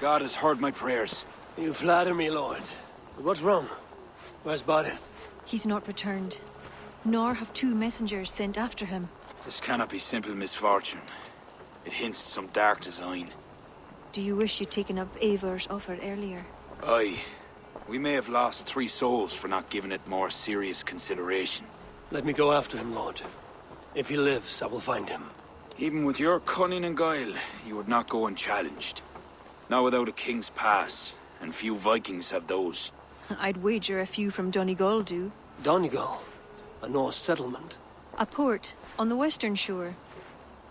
God has heard my prayers. You flatter me, Lord. But what's wrong? Where's Bodith? He's not returned. Nor have 2 messengers sent after him. This cannot be simple misfortune. It hints at some dark design. Do you wish you'd taken up Eivor's offer earlier? Aye. We may have lost 3 souls for not giving it more serious consideration. Let me go after him, Lord. If he lives, I will find him. Even with your cunning and guile, you would not go unchallenged. Not without a king's pass, and few Vikings have those. I'd wager a few from Donegal do. Donegal? A Norse settlement? A port, on the western shore.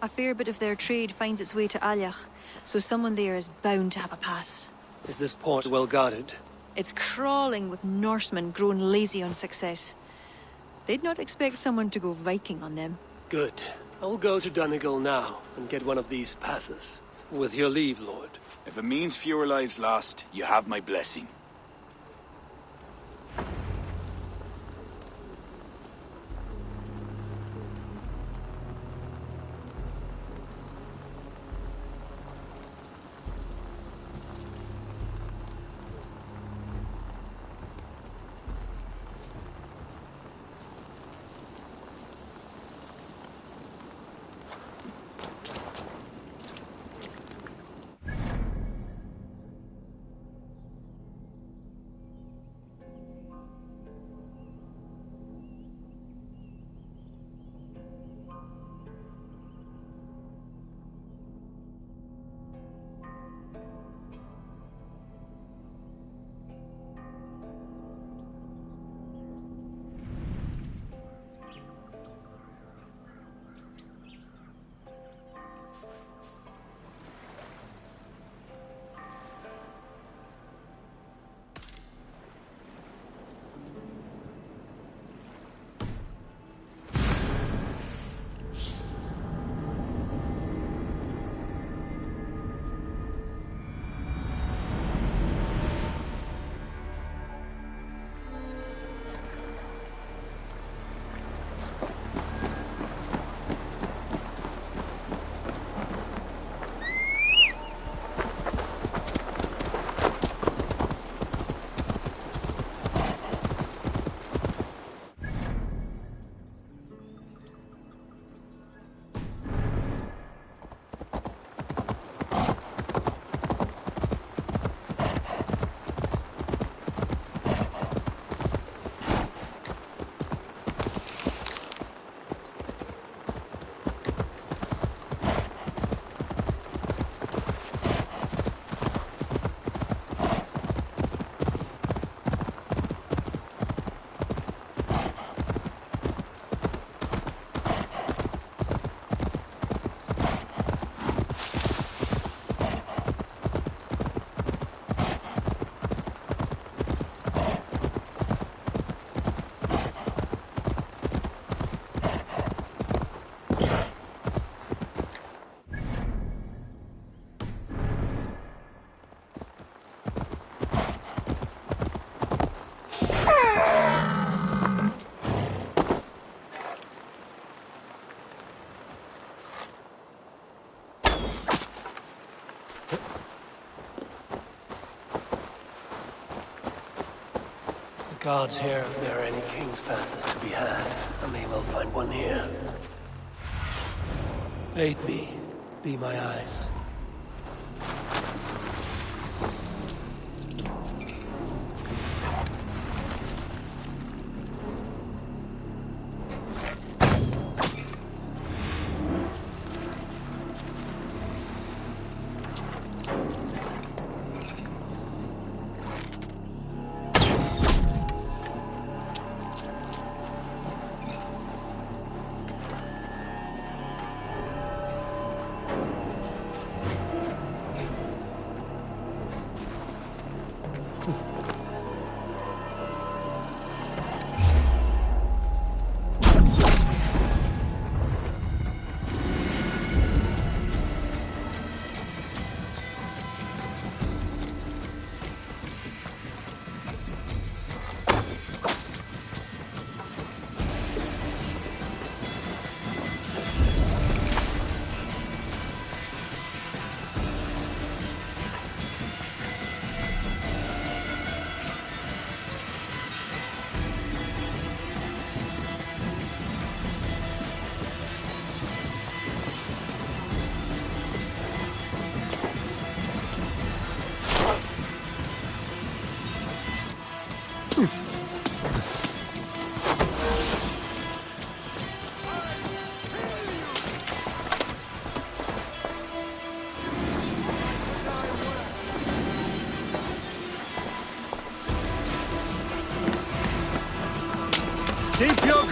A fair bit of their trade finds its way to Aileach, so someone there is bound to have a pass. Is this port well guarded? It's crawling with Norsemen grown lazy on success. They'd not expect someone to go Viking on them. Good. I will go to Donegal now and get one of these passes. With your leave, Lord. If it means fewer lives lost, you have my blessing. Gods here if there are any king's passes to be had. I may well find one here. Aid me. Be my eyes.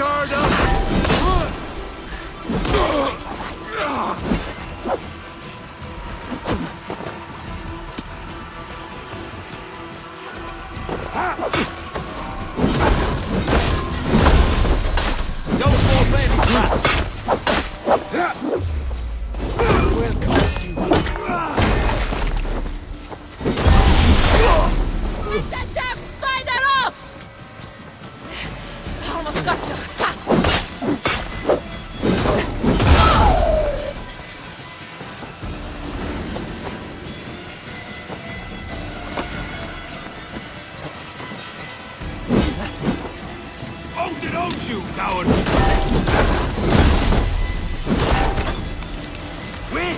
guard up! No more landing traps! We'll cost you. Get that damn spider off! Almost got you. Don't you, coward! Wait!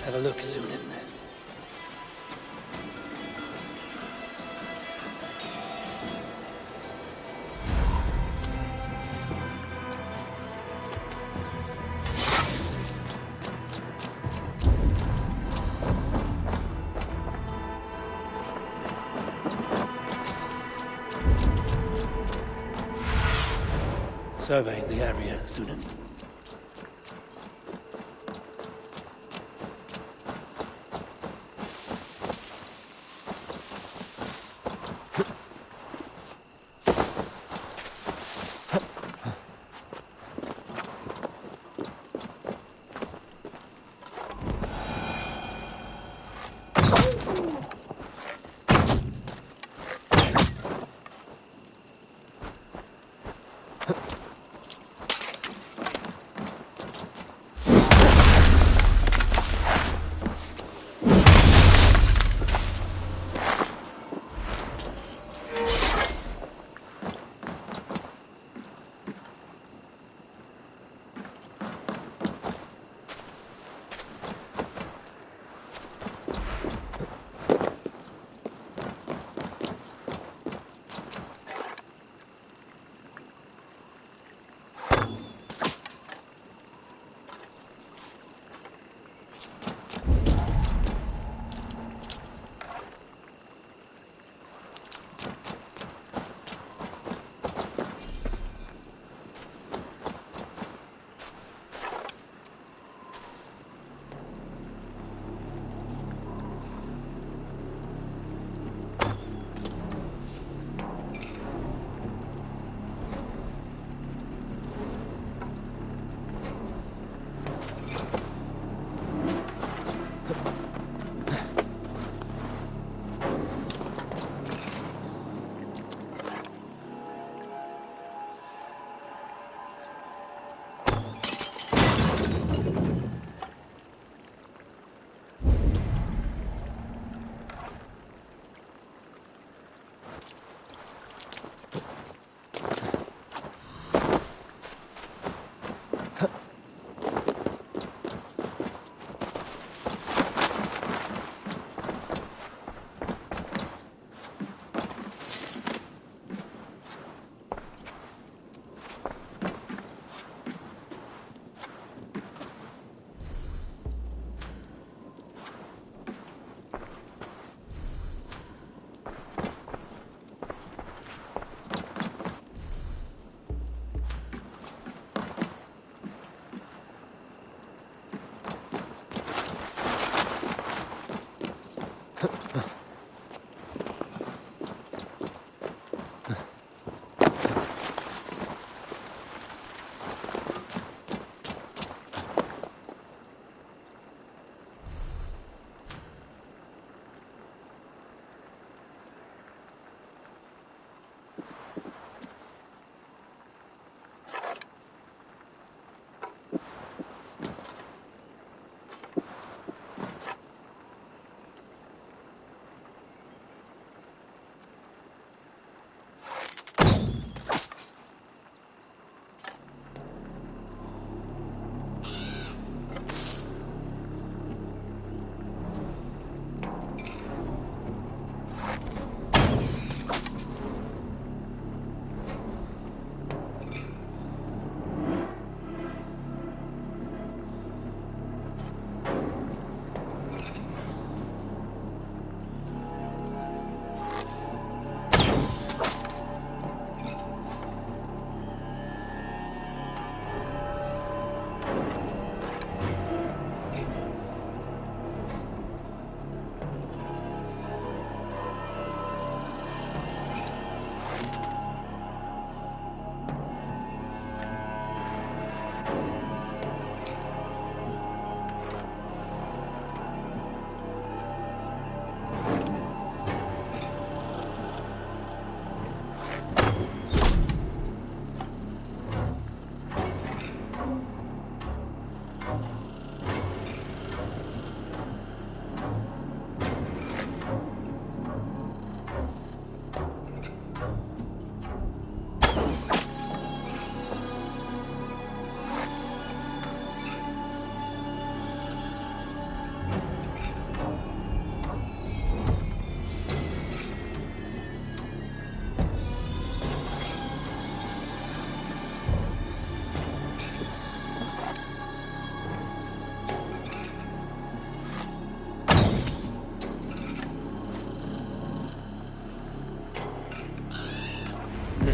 Have a look, Sunan. Survey the area, Sunan.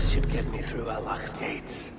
This should get me through Aileach's gates.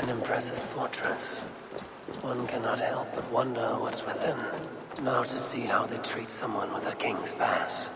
An impressive fortress. One cannot help but wonder what's within. Now to see how they treat someone with a king's pass.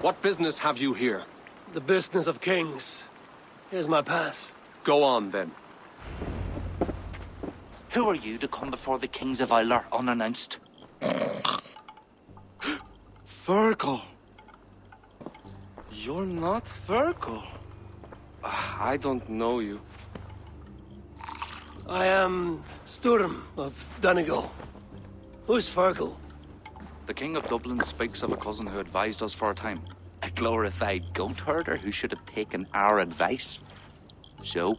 What business have you here? The business of kings. Here's my pass. Go on, then. Who are you to come before the kings of Aileach unannounced? Fergal. You're not Fergal. I don't know you. I am Sturm of Donegal. Who's Fergal? The King of Dublin speaks of a cousin who advised us for a time. A glorified goat herder who should have taken our advice. So,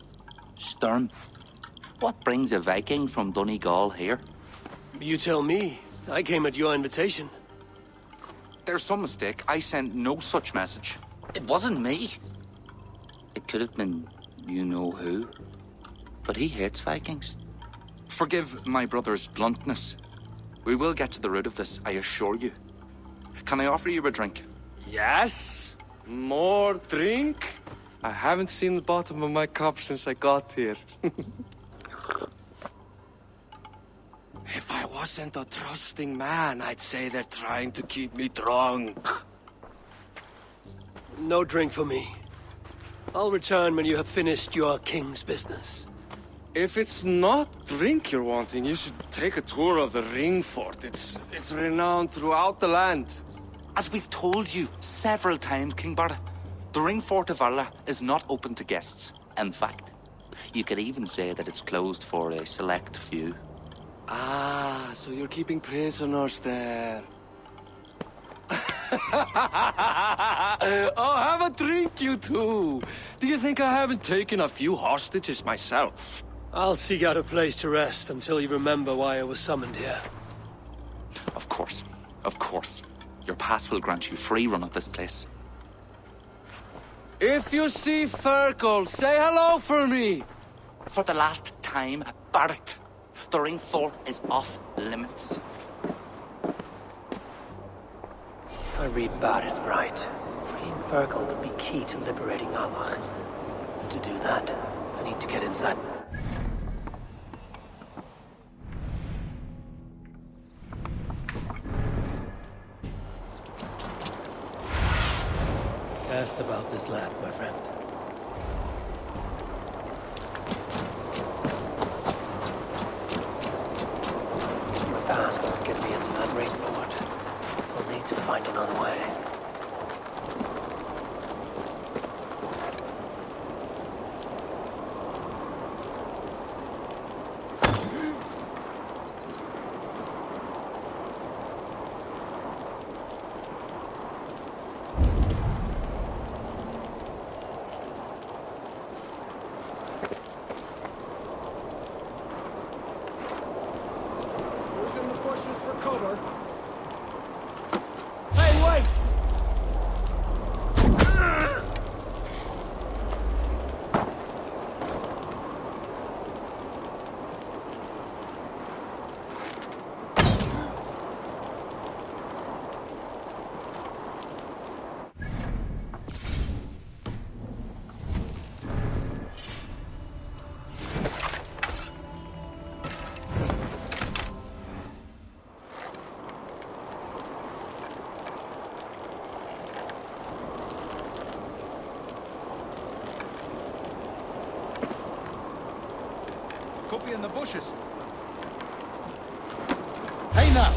Sturm, what brings a Viking from Donegal here? You tell me. I came at your invitation. There's some mistake. I sent no such message. It wasn't me. It could have been you know who. But he hates Vikings. Forgive my brother's bluntness. We will get to the root of this, I assure you. Can I offer you a drink? Yes? More drink? I haven't seen the bottom of my cup since I got here. If I wasn't a trusting man, I'd say they're trying to keep me drunk. No drink for me. I'll return when you have finished your king's business. If it's not drink you're wanting, you should take a tour of the ring fort. It's renowned throughout the land. As we've told you several times, King Barda, the ring fort of Valhalla is not open to guests. In fact, you could even say that it's closed for a select few. Ah, so you're keeping prisoners there. Oh, have a drink, you two. Do you think I haven't taken a few hostages myself? I'll seek out a place to rest until you remember why I was summoned here. Of course, of course. Your pass will grant you free run of this place. If you see Fergal, say hello for me. For the last time, Barrett, the ring fort is off limits. If I read Barrett right, freeing Fergal could be key to liberating Aileach. And to do that, I need to get inside. Cast about this land, my friend. Raport. We'll need to find another way. Using the bushes for cover. Hey, wait! Could be in the bushes. Hey now!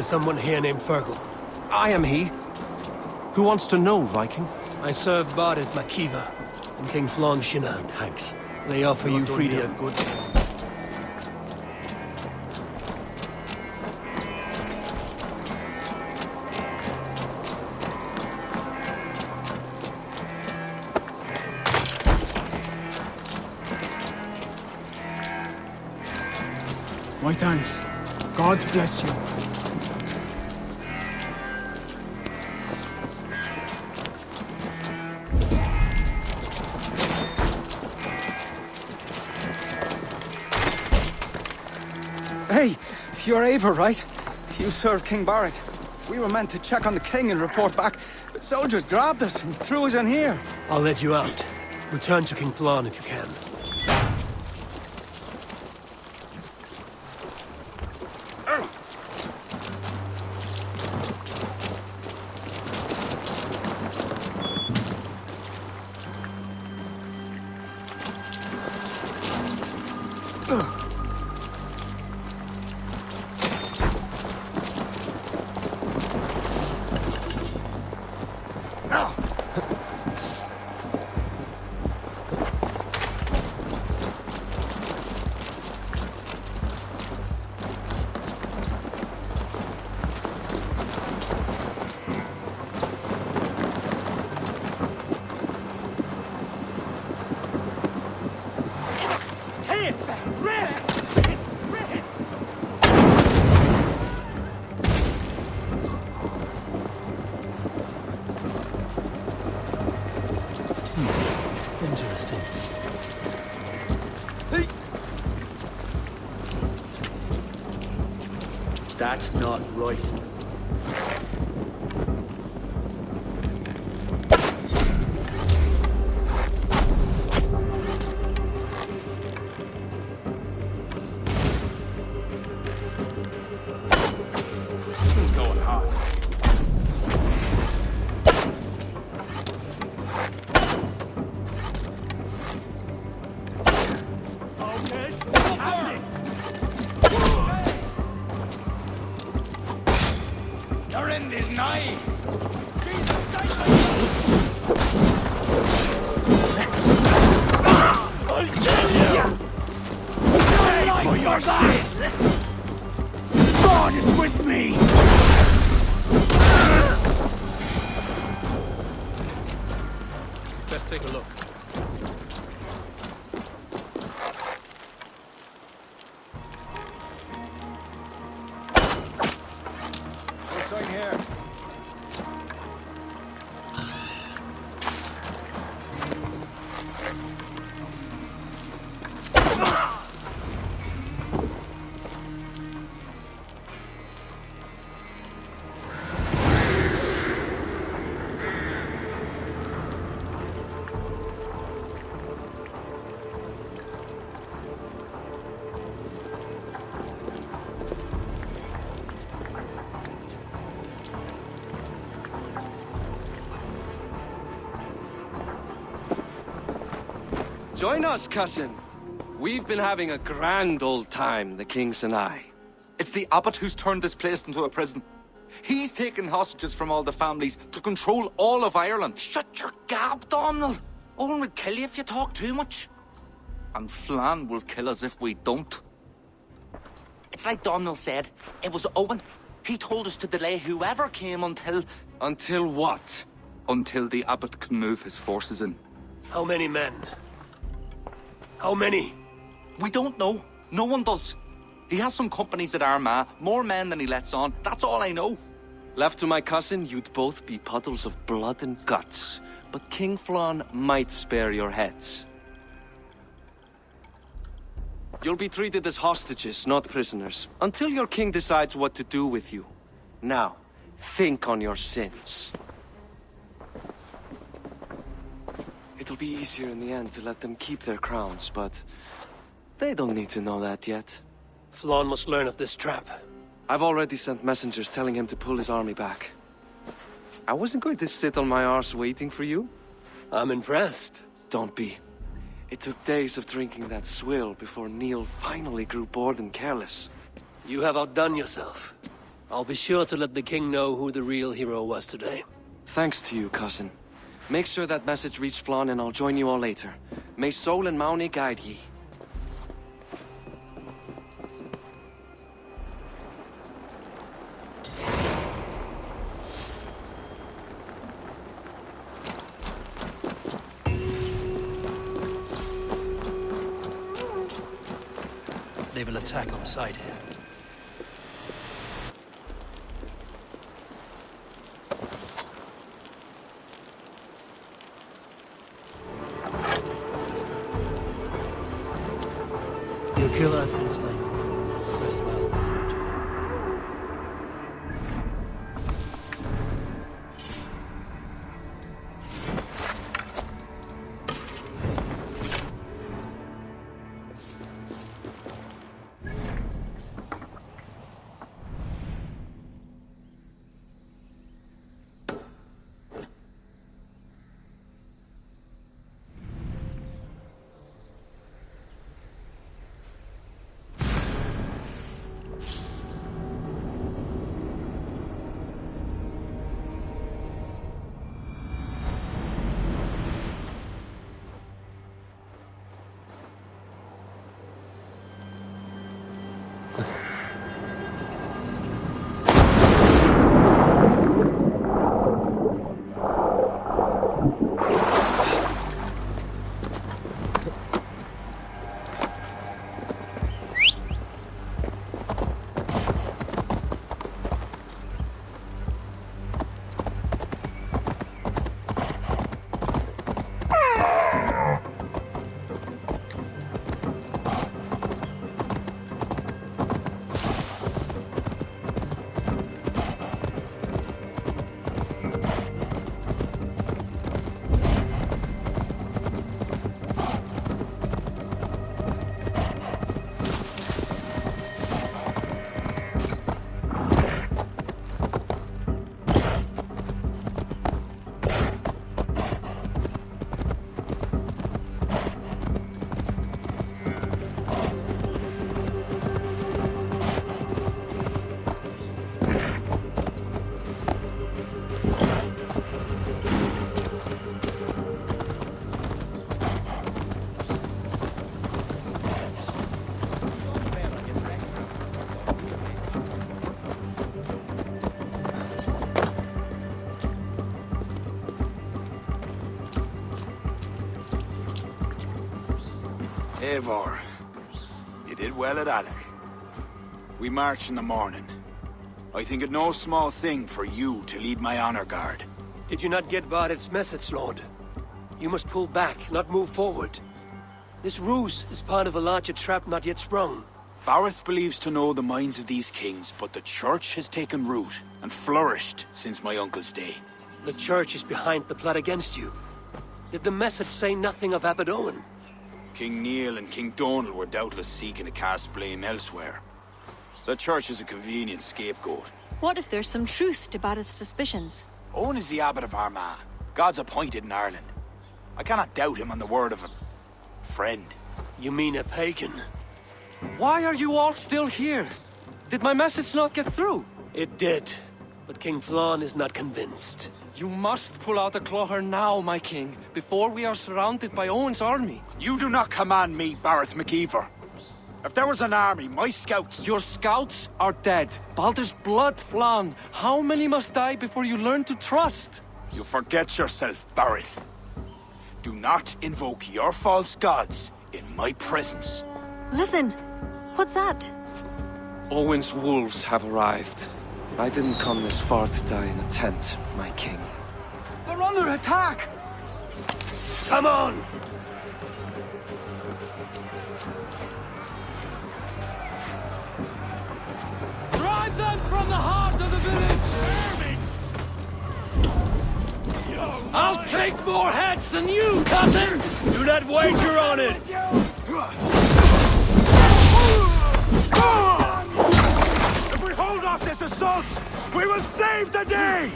there someone here named Fergal? I am he. Who wants to know, Viking? I serve Bard at Makiva, and King Flann Shinna. Thanks. They offer you freedom. Good. My thanks. God bless you. Hey, you're Ava, right? You serve King Barrett. We were meant to check on the king and report back, but soldiers grabbed us and threw us in here. I'll let you out. Return to King Flann if you can. Interesting. That's not right. It's going hot. Your end is nigh! I'll kill you! Pay for your sin! God is with me! Let's take a look. What's going here? Join us, cousin. We've been having a grand old time, the kings and I. It's the abbot who's turned this place into a prison. He's taken hostages from all the families to control all of Ireland. Shut your gab, Donald. Owen will kill you if you talk too much. And Flann will kill us if we don't. It's like Donald said. It was Owen. He told us to delay whoever came until... Until what? Until the abbot can move his forces in. How many men? How many? We don't know. No one does. He has some companies at Armagh, more men than he lets on. That's all I know. Left to my cousin, you'd both be puddles of blood and guts. But King Flann might spare your heads. You'll be treated as hostages, not prisoners, until your king decides what to do with you. Now, think on your sins. It'll be easier in the end to let them keep their crowns, but they don't need to know that yet. Flann must learn of this trap. I've already sent messengers telling him to pull his army back. I wasn't going to sit on my arse waiting for you. I'm impressed. Don't be. It took days of drinking that swill before Neil finally grew bored and careless. You have outdone yourself. I'll be sure to let the king know who the real hero was today. Thanks to you, cousin. Make sure that message reached Flann and I'll join you all later. May Sol and Mauni guide ye. They will attack on sight here. Your killer has been slain. Rest well. Eivor, you did well at Aileach. We march in the morning. I think it no small thing for you to lead my honor guard. Did you not get Barrett's message, Lord? You must pull back, not move forward. This ruse is part of a larger trap not yet sprung. Barrett believes to know the minds of these kings, but the church has taken root and flourished since my uncle's day. The church is behind the plot against you. Did the message say nothing of Abbot Owen? King Neil and King Donegal were doubtless seeking to cast blame elsewhere. The church is a convenient scapegoat. What if there's some truth to Barrett's suspicions? Owen is the abbot of Armagh, God's appointed in Ireland. I cannot doubt him on the word of a friend. You mean a pagan? Why are you all still here? Did my message not get through? It did, but King Flann is not convinced. You must pull out the clawher now, my king, before we are surrounded by Owen's army. You do not command me, Barrett McEver. If there was an army, my scouts... Your scouts are dead. Baldur's blood, Flann. How many must die before you learn to trust? You forget yourself, Barrett. Do not invoke your false gods in my presence. Listen, what's that? Owen's wolves have arrived. I didn't come this far to die in a tent, my king. They're under attack! Come on! Drive them from the heart of the village! I'll take more heads than you, cousin! Do not wager on it! If we hold off this assault, we will save the day!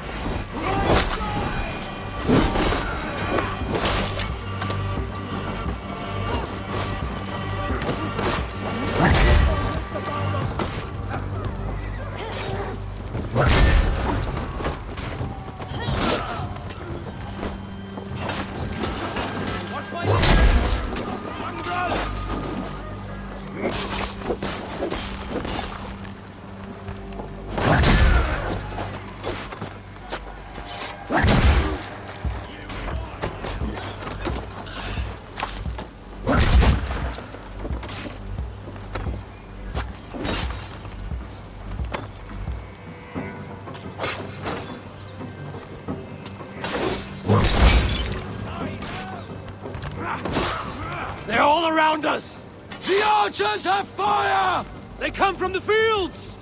They're all around us! The archers have fire! They come from the fields!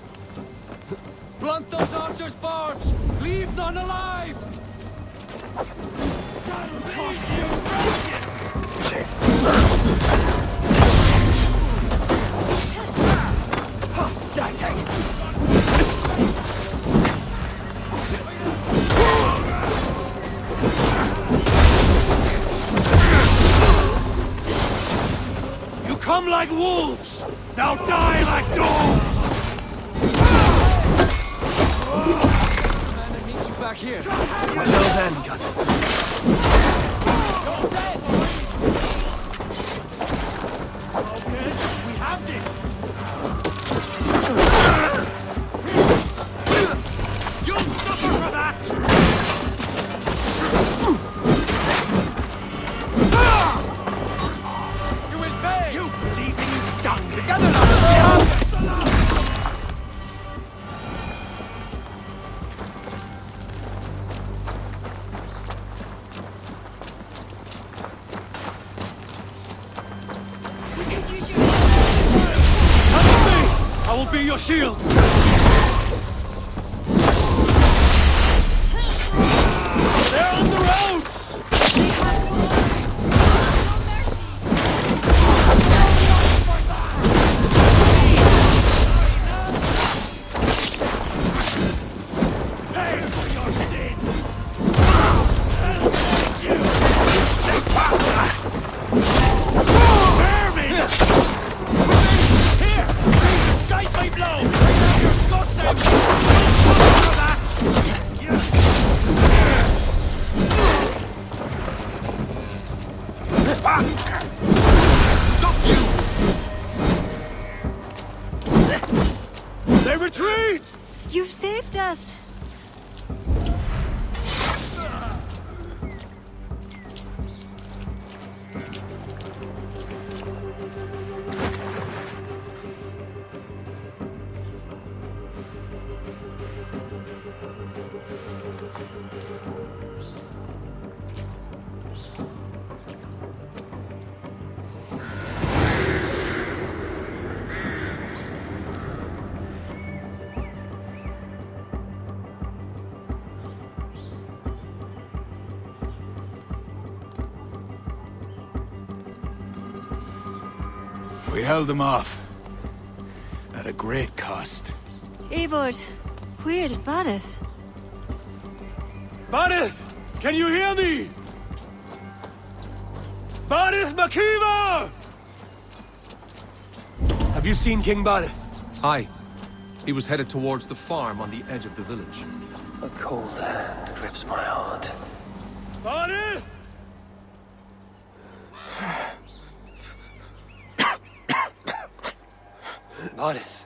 Blunt those archers' barbs! Leave none alive! You come like wolves! Now die like dogs! Man, I need you back here. Well then, cousin. You're dead! We have this! You'll suffer for that! You will pay! You bleeding dung! Together now! I will be your shield! They're on the roads! Pay for your sins! Vermin! Here! Guide my blow! God save you! For that! Stop you! They retreat! You've saved us. We held them off. At a great cost. Eivor, where is Barith? Barith! Can you hear me? Barith Makiva! Have you seen King Barith? Aye. He was headed towards the farm on the edge of the village. A cold hand grips my heart. Barith! Barith,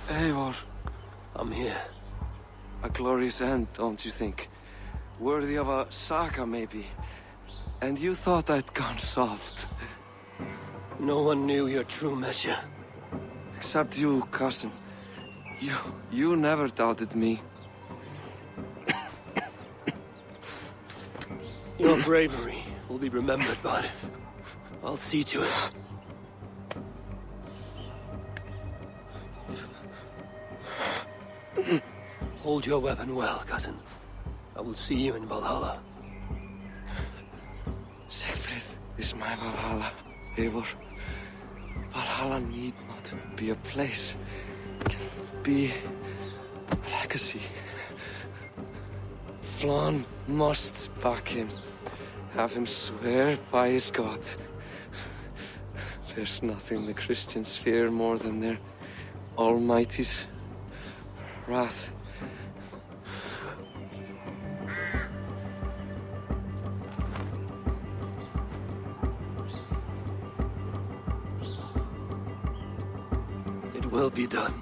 Eivor. I'm here. A glorious end, don't you think? Worthy of a saga, maybe. And you thought I'd gone soft. No one knew your true measure. Except you, cousin. You never doubted me. Your bravery will be remembered, Barith. I'll see to it. Hold your weapon well, cousin. I will see you in Valhalla. Siegfried is my Valhalla, Eivor. Valhalla need not be a place. It can be a legacy. Flann must back him. Have him swear by his God. There's nothing the Christians fear more than their Almighty's wrath. will be done.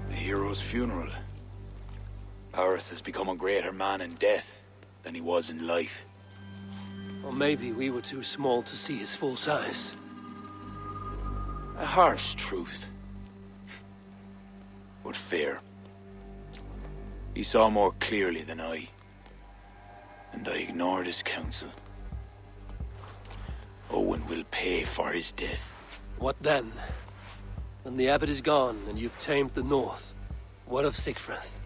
A hero's funeral. Earth has become a greater man in death than he was in life. Or maybe we were too small to see his full size. A harsh truth, but fair. He saw more clearly than I, and I ignored his counsel. Owen will pay for his death. What then? When the abbot is gone and you've tamed the north, what of Sigfrith?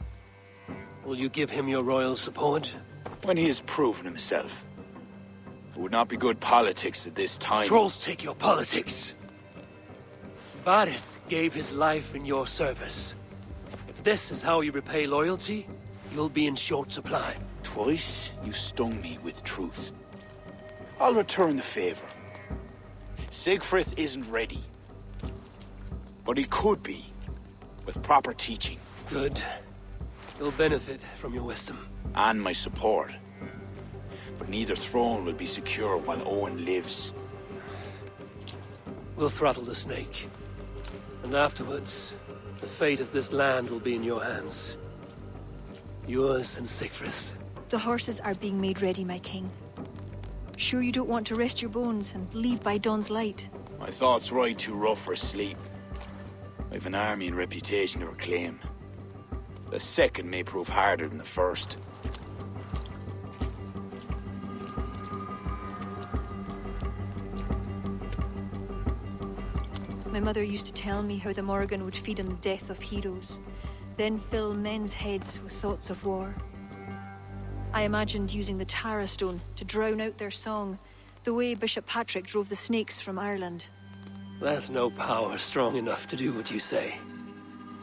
Will you give him your royal support? When he has proven himself. It would not be good politics at this time. Trolls take your politics. Varith gave his life in your service. If this is how you repay loyalty, you'll be in short supply. Twice you stung me with truth. I'll return the favor. Sigfrith isn't ready. But he could be, with proper teaching. Good. He'll benefit from your wisdom. And my support. But neither throne will be secure while Owen lives. We'll throttle the snake. And afterwards, the fate of this land will be in your hands. Yours and Sigfrith's. The horses are being made ready, my king. Sure you don't want to rest your bones and leave by dawn's light? My thoughts ride too rough for sleep. I've an army and reputation to reclaim. The second may prove harder than the first. My mother used to tell me how the Morrigan would feed on the death of heroes, then fill men's heads with thoughts of war. I imagined using the Tara Stone to drown out their song, the way Bishop Patrick drove the snakes from Ireland. There's no power strong enough to do what you say.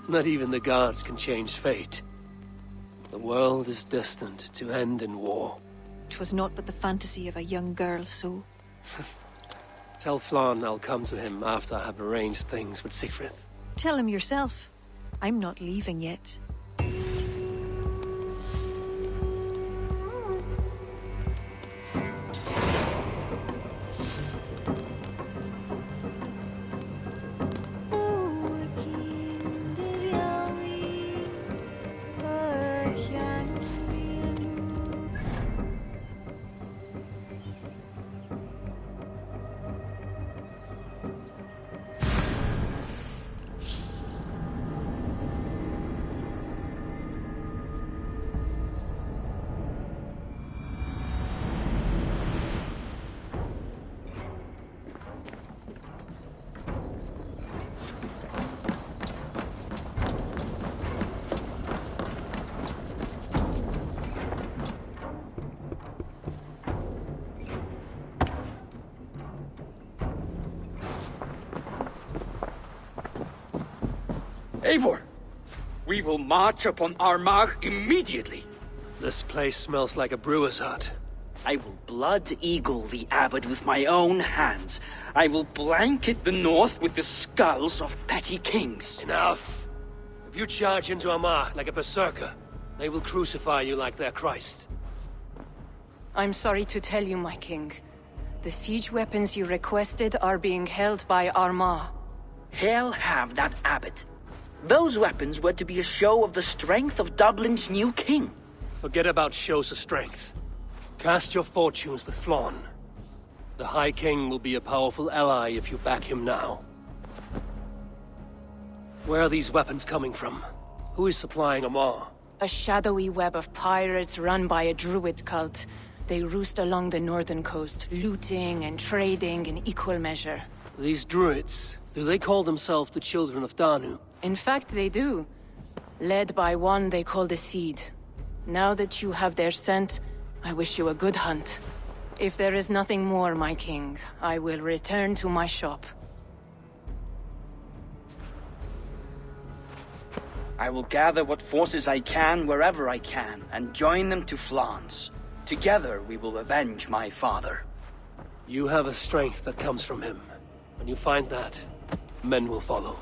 Not even the gods can change fate. The world is destined to end in war. 'Twas not but the fantasy of a young girl, so... Tell Flann I'll come to him after I have arranged things with Sigfrith. Tell him yourself. I'm not leaving yet. Eivor! We will march upon Armagh immediately! This place smells like a brewer's hut. I will blood eagle the abbot with my own hands. I will blanket the north with the skulls of petty kings. Enough! If you charge into Armagh like a berserker, they will crucify you like their Christ. I'm sorry to tell you, my king. The siege weapons you requested are being held by Armagh. Hell have that abbot. Those weapons were to be a show of the strength of Dublin's new king. Forget about shows of strength. Cast your fortunes with Flann. The High King will be a powerful ally if you back him now. Where are these weapons coming from? Who is supplying Armagh? A shadowy web of pirates run by a druid cult. They roost along the northern coast, looting and trading in equal measure. These druids, do they call themselves the Children of Danu? In fact, they do. Led by one they call the Seed. Now that you have their scent, I wish you a good hunt. If there is nothing more, my king, I will return to my shop. I will gather what forces I can wherever I can, and join them to Flann's. Together we will avenge my father. You have a strength that comes from him. When you find that, men will follow.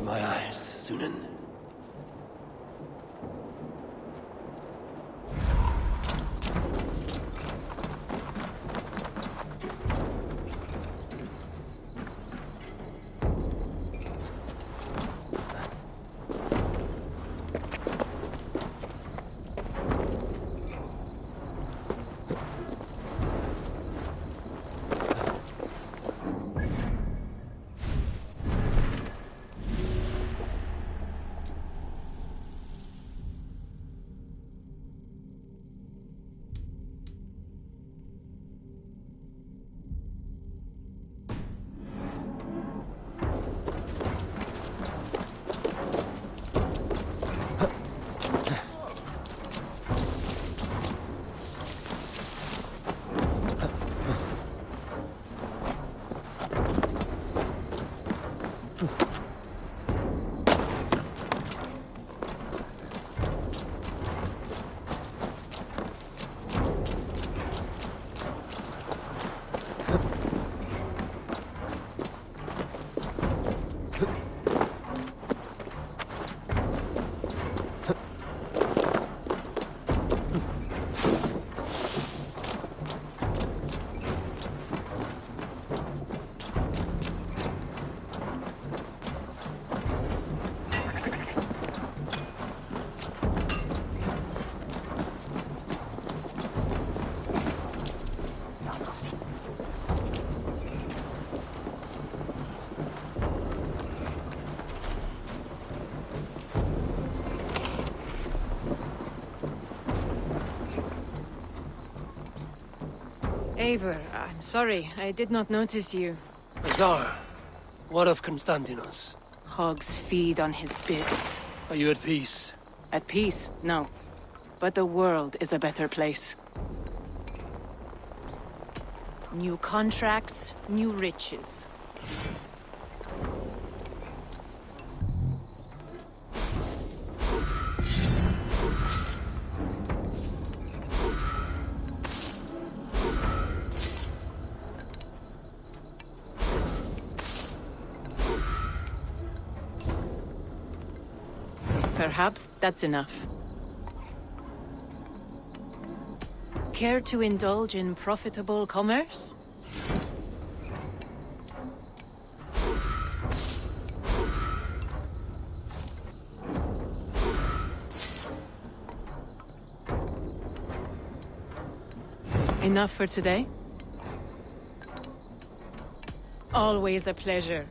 my eyes, Sunan. Eivor, I'm sorry. I did not notice you. Azar, what of Constantinos? Hogs feed on his bits. Are you at peace? At peace? No. But the world is a better place. New contracts, new riches. Perhaps that's enough. Care to indulge in profitable commerce? Enough for today? Always a pleasure.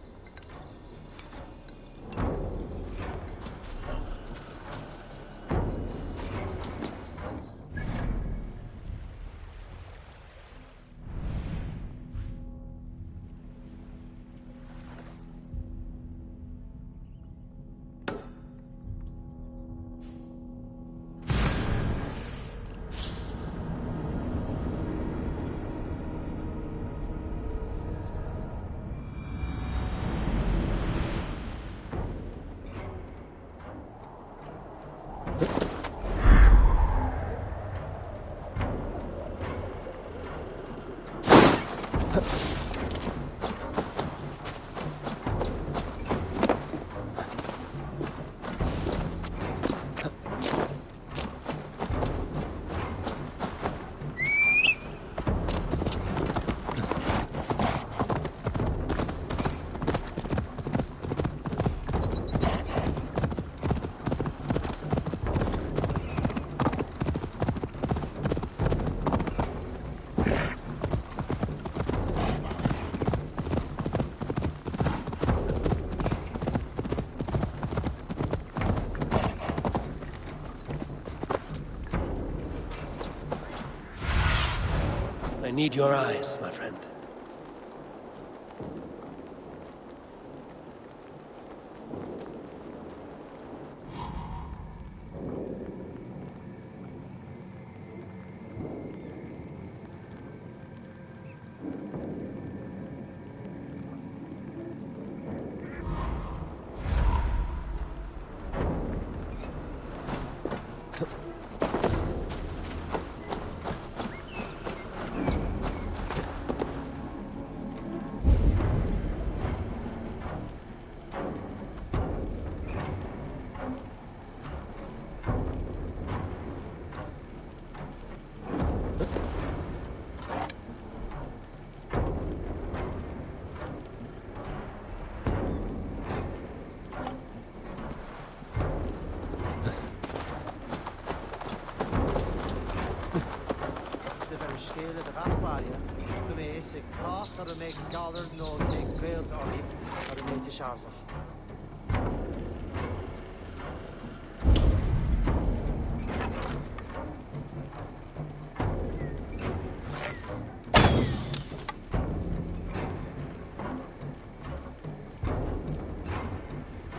I need your eyes, my friend. Sick cough, or a make dollar, no, make grail, or a make to Charlotte.